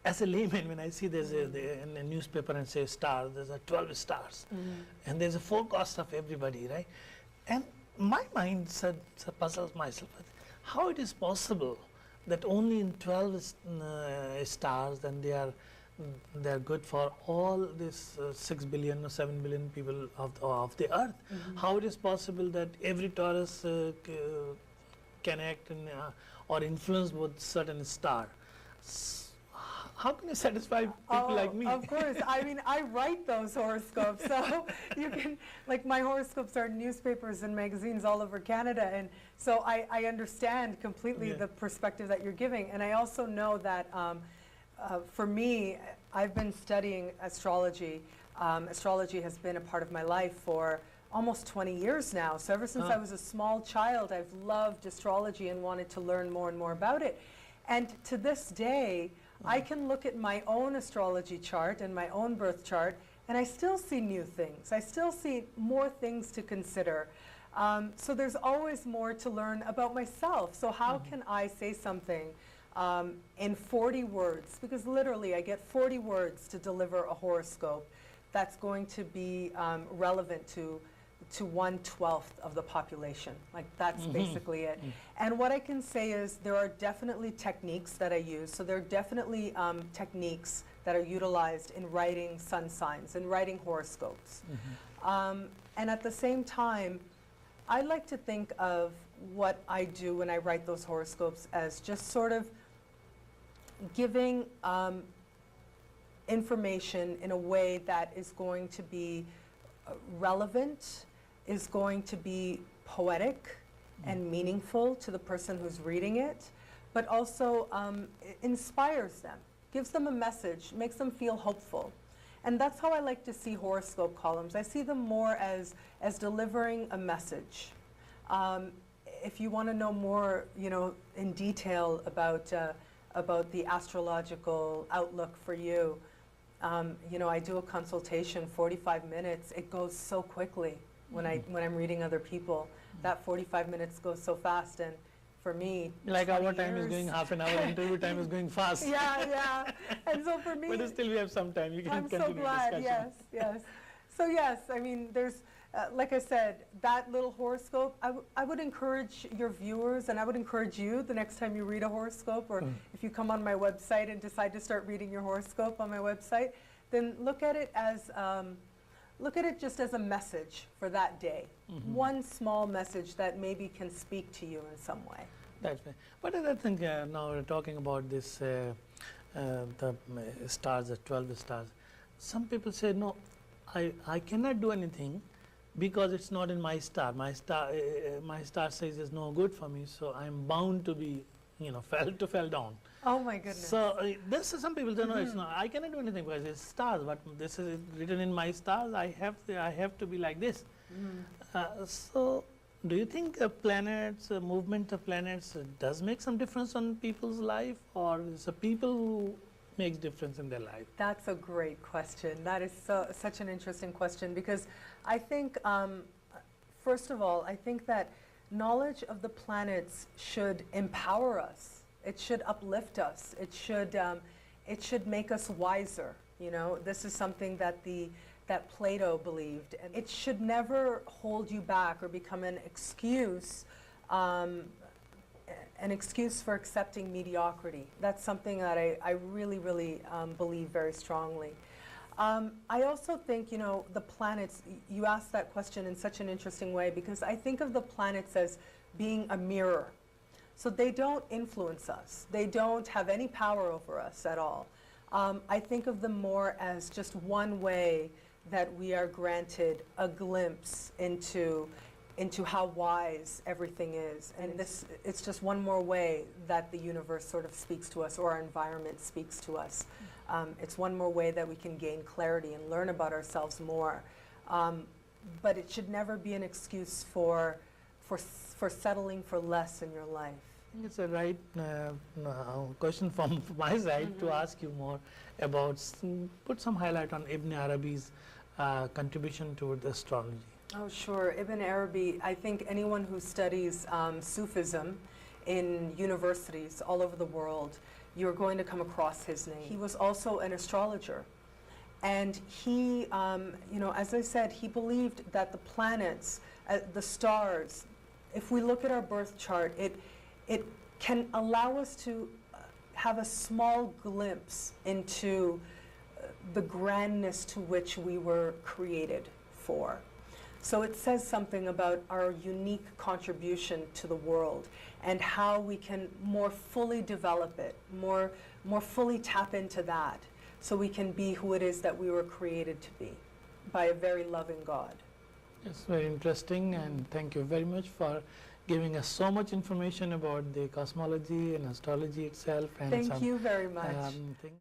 as a layman, when I see there's in a newspaper and say stars, there's a 12 stars, and there's a forecast of everybody, right? And my mind puzzles myself, how it is possible that only in 12 stars, then they are good for all this 6 billion or 7 billion people of the earth. How it is possible that every torus can act or influence with certain star? How can you satisfy people like me? Of course. I mean, I write those horoscopes, so you can, like, my horoscopes are in newspapers and magazines all over Canada, and so I understand completely the perspective that you're giving. And I also know that for me, I've been studying astrology. Astrology has been a part of my life for almost 20 years now. So ever since I was a small child, I've loved astrology and wanted to learn more and more about it. And to this day, I can look at my own astrology chart and my own birth chart, and I still see new things. I still see more things to consider. So there's always more to learn about myself. So how can I say something in 40 words? Because literally I get 40 words to deliver a horoscope that's going to be relevant to 1/12 of the population. Like, that's basically it. And what I can say is there are definitely techniques that I use. So there are definitely techniques that are utilized in writing sun signs and writing horoscopes. And at the same time, I like to think of what I do when I write those horoscopes as just sort of giving information in a way that is going to be relevant, is going to be poetic and meaningful to the person who's reading it, but also inspires them, gives them a message, makes them feel hopeful. And that's how I like to see horoscope columns. I see them more as delivering a message. If you want to know more, in detail about the astrological outlook for you, I do a consultation, 45 minutes. It goes so quickly when I'm reading other people. That 45 minutes goes so fast, and for me, like our time is going half an hour, interview time is going fast. Yeah. And so for me, but still we have some time. You can I'm continue so glad. discussion. Yes. So yes, I mean, there's like I said, that little horoscope. I would encourage your viewers, and I would encourage you the next time you read a horoscope, or if you come on my website and decide to start reading your horoscope on my website, then look at it just as a message for that day. One small message that maybe can speak to you in some way. That's right. But I think now we're talking about this, the stars, the 12 stars. Some people say, no, I cannot do anything because it's not in my star. My star says it's no good for me, so I'm bound to be, fell down. Oh my goodness. So this is, some people don't know, it's not, I cannot do anything because it's stars, but this is written in my stars. I have to be like this. So do you think planets, movement of planets does make some difference on people's life, or is it people who makes difference in their life? That's a great question. That is such an interesting question, because I think, first of all, I think that knowledge of the planets should empower us. It should uplift us. It should make us wiser. This is something that Plato believed, and it should never hold you back or become an excuse for accepting mediocrity. That's something that I really, really believe very strongly. I also think, the planets, you asked that question in such an interesting way, because I think of the planets as being a mirror. So they don't influence us. They don't have any power over us at all. I think of them more as just one way that we are granted a glimpse into how wise everything is. And it's just one more way that the universe sort of speaks to us, or our environment speaks to us. It's one more way that we can gain clarity and learn about ourselves more. But it should never be an excuse for settling for less in your life. I think it's a right question from my side to ask you more about, put some highlight on Ibn Arabi's contribution toward astrology. Oh, sure. Ibn Arabi, I think anyone who studies Sufism in universities all over the world, you're going to come across his name. He was also an astrologer. And he, as I said, he believed that the planets, the stars, if we look at our birth chart, it can allow us to have a small glimpse into the grandness to which we were created for. So it says something about our unique contribution to the world and how we can more fully develop it, more fully tap into that, so we can be who it is that we were created to be by a very loving God. It's very interesting, and thank you very much for giving us so much information about the cosmology and astrology itself. And Thank you very much. things.